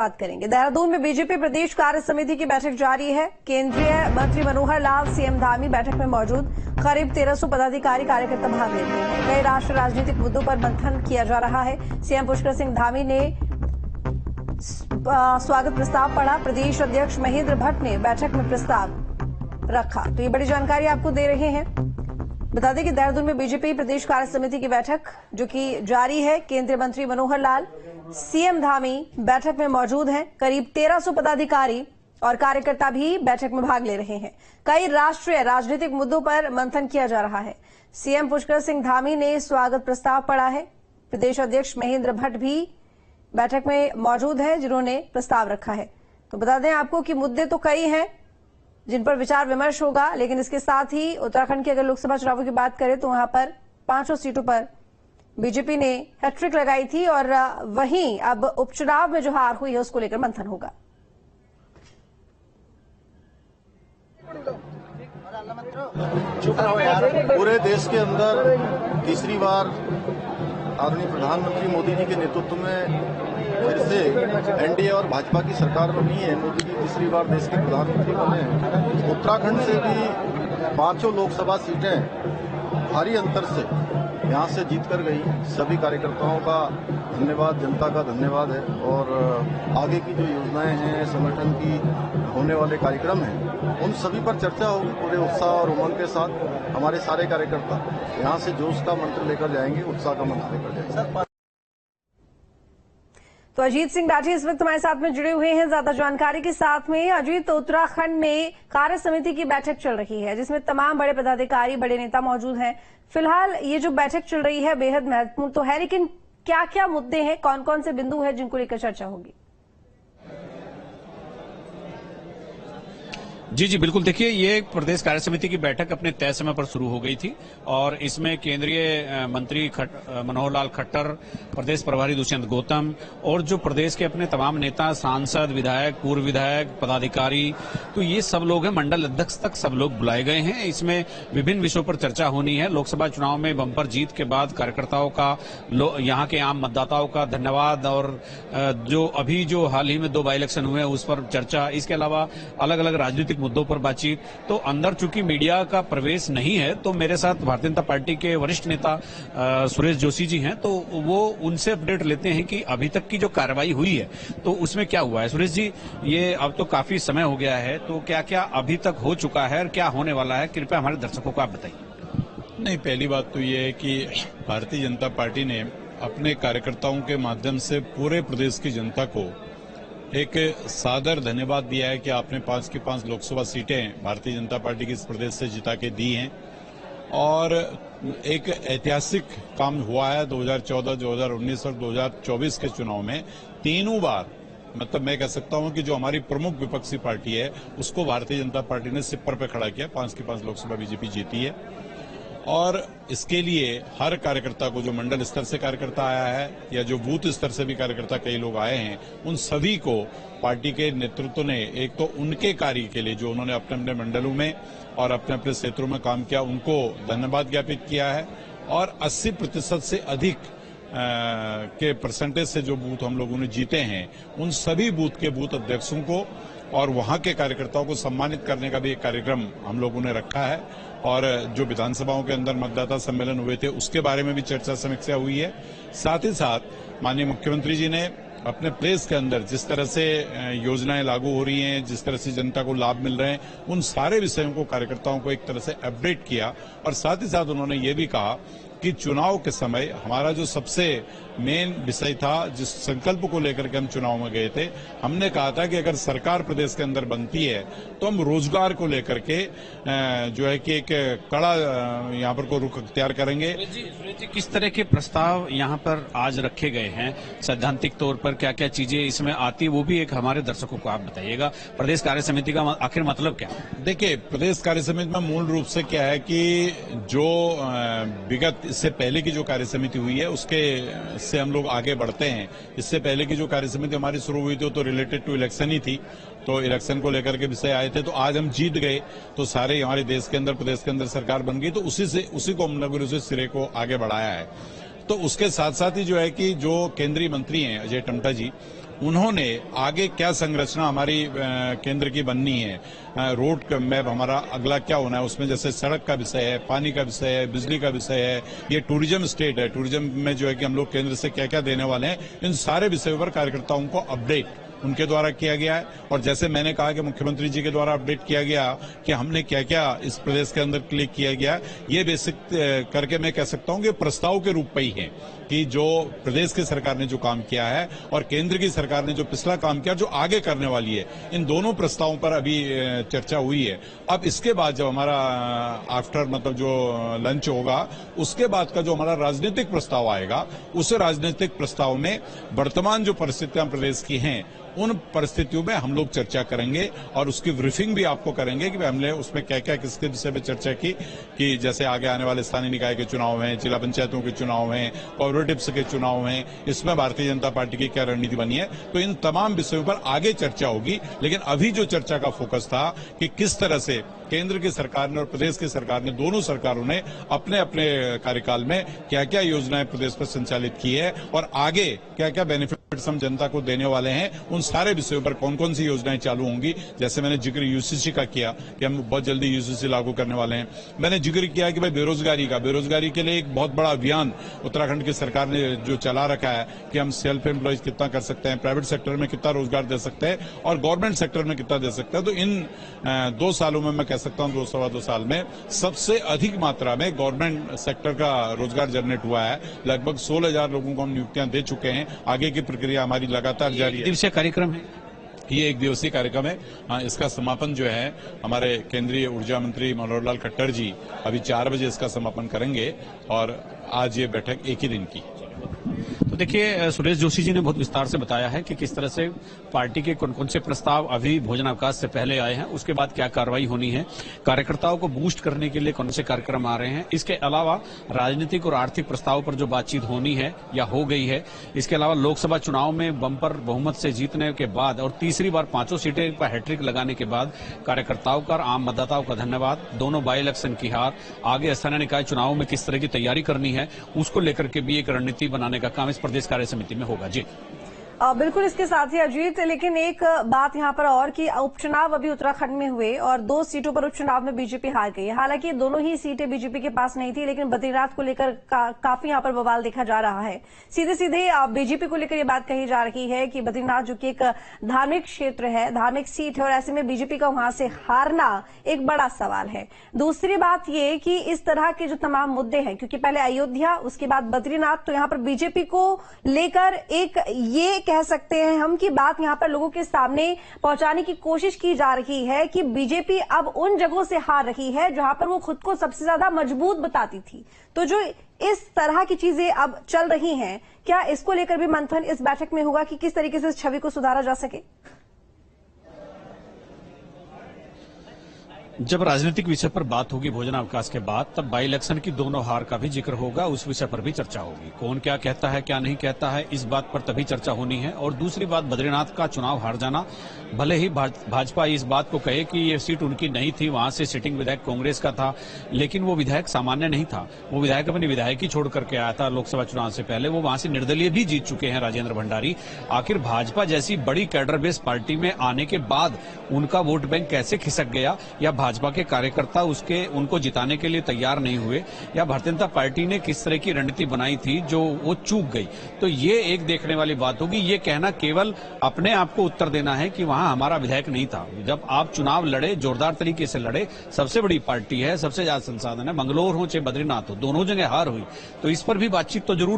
बात करेंगे। देहरादून में बीजेपी प्रदेश कार्य समिति की बैठक जारी है। केंद्रीय मंत्री मनोहर लाल, सीएम धामी बैठक में मौजूद। करीब 1300 पदाधिकारी कार्यकर्ता भाग ले रहे हैं। कई राष्ट्रीय राजनीतिक मुद्दों पर मंथन किया जा रहा है। सीएम पुष्कर सिंह धामी ने स्वागत प्रस्ताव पढ़ा। प्रदेश अध्यक्ष महेंद्र भट्ट ने बैठक में प्रस्ताव रखा। तो ये बड़ी जानकारी आपको दे रहे हैं। बता दें कि देहरादून में बीजेपी प्रदेश कार्य समिति की बैठक जो कि जारी है। केंद्रीय मंत्री मनोहर लाल, सीएम धामी बैठक में मौजूद हैं। करीब 1300 पदाधिकारी और कार्यकर्ता भी बैठक में भाग ले रहे हैं। कई राष्ट्रीय राजनीतिक मुद्दों पर मंथन किया जा रहा है। सीएम पुष्कर सिंह धामी ने स्वागत प्रस्ताव पढ़ा है। प्रदेश अध्यक्ष महेंद्र भट्ट भी बैठक में मौजूद हैं, जिन्होंने प्रस्ताव रखा है। तो बता दें आपको कि मुद्दे तो कई हैं जिन पर विचार विमर्श होगा, लेकिन इसके साथ ही उत्तराखंड की अगर लोकसभा चुनावों की बात करें तो वहां पर 500 सीटों पर बीजेपी ने हैट्रिक लगाई थी और वहीं अब उपचुनाव में जो हार हुई है उसको लेकर मंथन होगा। पूरे देश के अंदर तीसरी बार आदरणीय प्रधानमंत्री मोदी जी के नेतृत्व में फिर से एनडीए और भाजपा की सरकार बनी है। मोदी जी तीसरी बार देश के प्रधानमंत्री बने हैं। उत्तराखंड से भी 5 लोकसभा सीटें भारी अंतर से यहां से जीतकर गई। सभी कार्यकर्ताओं का धन्यवाद, जनता का धन्यवाद है। और आगे की जो योजनाएं हैं, संगठन की होने वाले कार्यक्रम हैं, उन सभी पर चर्चा होगी। पूरे उत्साह और उमंग के साथ हमारे सारे कार्यकर्ता यहां से जोश का मंत्र लेकर जाएंगे, उत्साह का मंत्र लेकर जाएंगे। तो अजीत सिंह राठी इस वक्त हमारे साथ में जुड़े हुए हैं ज्यादा जानकारी के साथ में। अजीत, तो उत्तराखंड में कार्य समिति की बैठक चल रही है जिसमें तमाम बड़े पदाधिकारी, बड़े नेता मौजूद हैं। फिलहाल ये जो बैठक चल रही है बेहद महत्वपूर्ण तो है, लेकिन क्या क्या मुद्दे हैं, कौन कौन से बिंदु हैं जिनको लेकर चर्चा होगी? जी बिल्कुल। देखिए, ये प्रदेश कार्य समिति की बैठक अपने तय समय पर शुरू हो गई थी और इसमें केंद्रीय मंत्री मनोहर लाल खट्टर, प्रदेश प्रभारी दुष्यंत गौतम और जो प्रदेश के अपने तमाम नेता, सांसद, विधायक, पूर्व विधायक, पदाधिकारी, तो ये सब लोग हैं। मंडल अध्यक्ष तक सब लोग बुलाए गए हैं। इसमें विभिन्न विषयों पर चर्चा होनी है। लोकसभा चुनाव में बम्पर जीत के बाद कार्यकर्ताओं का, यहाँ के आम मतदाताओं का धन्यवाद और जो हाल ही में 2 बाई इलेक्शन हुए उस पर चर्चा। इसके अलावा अलग अलग राजनीतिक मुद्दों पर बातचीत। तो अंदर चूंकि मीडिया का प्रवेश नहीं है तो मेरे साथ भारतीय जनता पार्टी के वरिष्ठ नेता सुरेश जोशी जी हैं, तो वो उनसे अपडेट लेते हैं कि अभी तक की जो कार्रवाई हुई है तो उसमें क्या हुआ है। सुरेश जी, ये अब तो काफी समय हो गया है, तो क्या क्या अभी तक हो चुका है और क्या होने वाला है, कृपया हमारे दर्शकों को आप बताइए। नहीं, पहली बात तो ये है कि भारतीय जनता पार्टी ने अपने कार्यकर्ताओं के माध्यम से पूरे प्रदेश की जनता को एक सादर धन्यवाद दिया है कि आपने 5 की 5 लोकसभा सीटें भारतीय जनता पार्टी की इस प्रदेश से जिता के दी हैं। और एक ऐतिहासिक काम हुआ है 2014, 2019 और 2024 के चुनाव में। तीनों बार मतलब मैं कह सकता हूं कि जो हमारी प्रमुख विपक्षी पार्टी है उसको भारतीय जनता पार्टी ने सिपर पे खड़ा किया। 5 की 5 लोकसभा बीजेपी जीती है और इसके लिए हर कार्यकर्ता को, जो मंडल स्तर से कार्यकर्ता आया है या जो बूथ स्तर से भी कार्यकर्ता कई लोग आए हैं, उन सभी को पार्टी के नेतृत्व ने एक तो उनके कार्य के लिए जो उन्होंने अपने अपने मंडलों में और अपने अपने क्षेत्रों में काम किया उनको धन्यवाद ज्ञापित किया है। और 80% से अधिक के परसेंटेज से जो बूथ हम लोगों ने जीते हैं उन सभी बूथ के बूथ अध्यक्षों को और वहां के कार्यकर्ताओं को सम्मानित करने का भी एक कार्यक्रम हम लोगों ने रखा है। और जो विधानसभाओं के अंदर मतदाता सम्मेलन हुए थे उसके बारे में भी चर्चा समीक्षा हुई है। साथ ही साथ माननीय मुख्यमंत्री जी ने अपने प्लेस के अंदर जिस तरह से योजनाएं लागू हो रही हैं, जिस तरह से जनता को लाभ मिल रहे हैं, उन सारे विषयों को कार्यकर्ताओं को एक तरह से अपडेट किया। और साथ ही साथ उन्होंने ये भी कहा कि चुनाव के समय हमारा जो सबसे मेन विषय था, जिस संकल्प को लेकर के हम चुनाव में गए थे, हमने कहा था कि अगर सरकार प्रदेश के अंदर बनती है तो हम रोजगार को लेकर के जो है कि एक कड़ा यहाँ पर को रुख अख्तियार करेंगे। सुरेश जी, किस तरह के प्रस्ताव यहाँ पर आज रखे गए हैं सैद्धांतिक तौर पर, क्या क्या चीजें इसमें आती है वो भी एक हमारे दर्शकों को आप बताइएगा। प्रदेश कार्य समिति का आखिर मतलब क्या? देखिए, प्रदेश कार्य समिति में मूल रूप से क्या है कि जो विगत इससे पहले की जो कार्य समिति हुई है उसके से हम लोग आगे बढ़ते हैं। इससे पहले की जो कार्य समिति हमारी शुरू हुई थी तो रिलेटेड टू इलेक्शन ही थी, तो इलेक्शन को लेकर के विषय आए थे। तो आज हम जीत गए तो सारे हमारे देश के अंदर, प्रदेश के अंदर सरकार बन गई, तो उसी को हम लोगों ने सिरे को आगे बढ़ाया है। तो उसके साथ साथ ही जो है कि जो केंद्रीय मंत्री हैं अजय टम्टा जी, उन्होंने आगे क्या संरचना हमारी केंद्र की बननी है, रोड मैप हमारा अगला क्या होना है, उसमें जैसे सड़क का विषय है, पानी का विषय है, बिजली का विषय है, ये टूरिज्म स्टेट है, टूरिज्म में जो है कि हम लोग केंद्र से क्या क्या देने वाले हैं, इन सारे विषयों पर कार्यकर्ताओं को अपडेट उनके द्वारा किया गया है। और जैसे मैंने कहा कि मुख्यमंत्री जी के द्वारा अपडेट किया गया कि हमने क्या क्या इस प्रदेश के अंदर क्लिक किया गया, ये बेसिक करके मैं कह सकता हूं कि प्रस्ताव के रूप में ही है कि जो प्रदेश की सरकार ने जो काम किया है और केंद्र की सरकार ने जो पिछला काम किया, जो आगे करने वाली है, इन दोनों प्रस्तावों पर अभी चर्चा हुई है। अब इसके बाद जब हमारा आफ्टर मतलब जो लंच होगा, उसके बाद का जो हमारा राजनीतिक प्रस्ताव आएगा, उस राजनीतिक प्रस्ताव में वर्तमान जो परिस्थितियां प्रदेश की हैं, उन परिस्थितियों में हम लोग चर्चा करेंगे और उसकी ब्रीफिंग भी आपको करेंगे कि हमने उसमें क्या क्या किसके विषय में चर्चा की, कि जैसे आगे आने वाले स्थानीय निकाय के चुनाव हैं, जिला पंचायतों के चुनाव हैं, कोऑपरेटिव्स के चुनाव हैं, इसमें भारतीय जनता पार्टी की क्या रणनीति बनी है। तो इन तमाम विषयों पर आगे चर्चा होगी। लेकिन अभी जो चर्चा का फोकस था कि किस तरह से केंद्र की सरकार ने और प्रदेश की सरकार ने, दोनों सरकारों ने अपने अपने कार्यकाल में क्या क्या योजनाएं प्रदेश पर संचालित की है और आगे क्या क्या बेनिफिट हम जनता को देने वाले हैं, उन सारे विषयों पर कौन कौन सी योजनाएं चालू होंगी। जैसे मैंने जिक्र यूसीसी का किया कि हम बहुत जल्दी यूसीसी लागू करने वाले हैं। मैंने जिक्र किया कि भाई बेरोजगारी के लिए एक बहुत बड़ा अभियान उत्तराखंड की सरकार ने जो चला रखा है कि हम सेल्फ एम्प्लॉयज कितना कर सकते हैं, प्राइवेट सेक्टर में कितना रोजगार दे सकते हैं और गवर्नमेंट सेक्टर में कितना दे सकते हैं। तो इन 2 सालों में मैं कह सकता हूं 2 साल में सबसे अधिक मात्रा में गवर्नमेंट सेक्टर का रोजगार जनरेट हुआ है। लगभग 16,000 लोगों को हम नियुक्तियां दे चुके हैं। आगे की प्रक्रिया हमारी लगातार जारी है। दिवसीय कार्यक्रम है, ये एक दिवसीय कार्यक्रम है। इसका समापन जो है हमारे केंद्रीय ऊर्जा मंत्री मनोहर लाल खट्टर जी अभी 4 बजे इसका समापन करेंगे और आज ये बैठक एक ही दिन की। तो देखिए, सुरेश जोशी जी ने बहुत विस्तार से बताया है कि किस तरह से पार्टी के कौन कौन से प्रस्ताव अभी भोजनावकाश से पहले आए हैं, उसके बाद क्या कार्रवाई होनी है, कार्यकर्ताओं को बूस्ट करने के लिए कौन से कार्यक्रम आ रहे हैं। इसके अलावा राजनीतिक और आर्थिक प्रस्तावों पर जो बातचीत होनी है या हो गई है। इसके अलावा लोकसभा चुनाव में बंपर बहुमत से जीतने के बाद और तीसरी बार 5 सीटें पर हैट्रिक लगाने के बाद कार्यकर्ताओं का, आम मतदाताओं का धन्यवाद। दोनों बाई इलेक्शन की हार, आगे स्थानीय निकाय चुनाव में किस तरह की तैयारी करनी है, उसको लेकर के भी एक रणनीति बनाने का काम इस प्रदेश कार्य समिति में होगा। जी बिल्कुल, इसके साथ ही अजीत, लेकिन एक बात यहाँ पर और कि उपचुनाव अभी उत्तराखंड में हुए और 2 सीटों पर उपचुनाव में बीजेपी हार गई। हालांकि दोनों ही सीटें बीजेपी के पास नहीं थी, लेकिन बद्रीनाथ को लेकर काफी यहाँ पर बवाल देखा जा रहा है। सीधे सीधे बीजेपी को लेकर ये बात कही जा रही है कि बद्रीनाथ जो कि एक धार्मिक क्षेत्र है, धार्मिक सीट है, और ऐसे में बीजेपी का वहां से हारना एक बड़ा सवाल है। दूसरी बात ये कि इस तरह के जो तमाम मुद्दे हैं, क्योंकि पहले अयोध्या, उसके बाद बद्रीनाथ, तो यहाँ पर बीजेपी को लेकर एक ये कह सकते हैं हम कि बात यहां पर लोगों के सामने पहुंचाने की कोशिश की जा रही है कि बीजेपी अब उन जगहों से हार रही है जहां पर वो खुद को सबसे ज्यादा मजबूत बताती थी। तो जो इस तरह की चीजें अब चल रही हैं, क्या इसको लेकर भी मंथन इस बैठक में होगा कि किस तरीके से इस छवि को सुधारा जा सके? जब राजनीतिक विषय पर बात होगी भोजनावकाश के बाद, तब बाई इलेक्शन की दोनों हार का भी जिक्र होगा, उस विषय पर भी चर्चा होगी। कौन क्या कहता है, क्या नहीं कहता है, इस बात पर तभी चर्चा होनी है। और दूसरी बात, बद्रीनाथ का चुनाव हार जाना, भले ही भाजपा इस बात को कहे कि ये सीट उनकी नहीं थी, वहां से सिटिंग विधायक कांग्रेस का था, लेकिन वो विधायक सामान्य नहीं था। वो विधायक अपनी विधायकी छोड़ करके आया था लोकसभा चुनाव से पहले। वो वहां से निर्दलीय भी जीत चुके हैं राजेंद्र भंडारी। आखिर भाजपा जैसी बड़ी कैडर बेस पार्टी में आने के बाद उनका वोट बैंक कैसे खिसक गया, या भाजपा के कार्यकर्ता उनको जिताने के लिए तैयार नहीं हुए, या भारतीय जनता पार्टी ने किस तरह की रणनीति बनाई थी जो वो चूक गई। तो ये एक देखने वाली बात होगी। ये कहना केवल अपने आप को उत्तर देना है कि वहां हमारा विधायक नहीं था। जब आप चुनाव लड़े, जोरदार तरीके से लड़े, सबसे बड़ी पार्टी है, सबसे ज्यादा संसाधन है, मंगलौर हो चाहे बद्रीनाथ हो, दोनों जगह हार हुई, तो इस पर भी बातचीत तो जरूर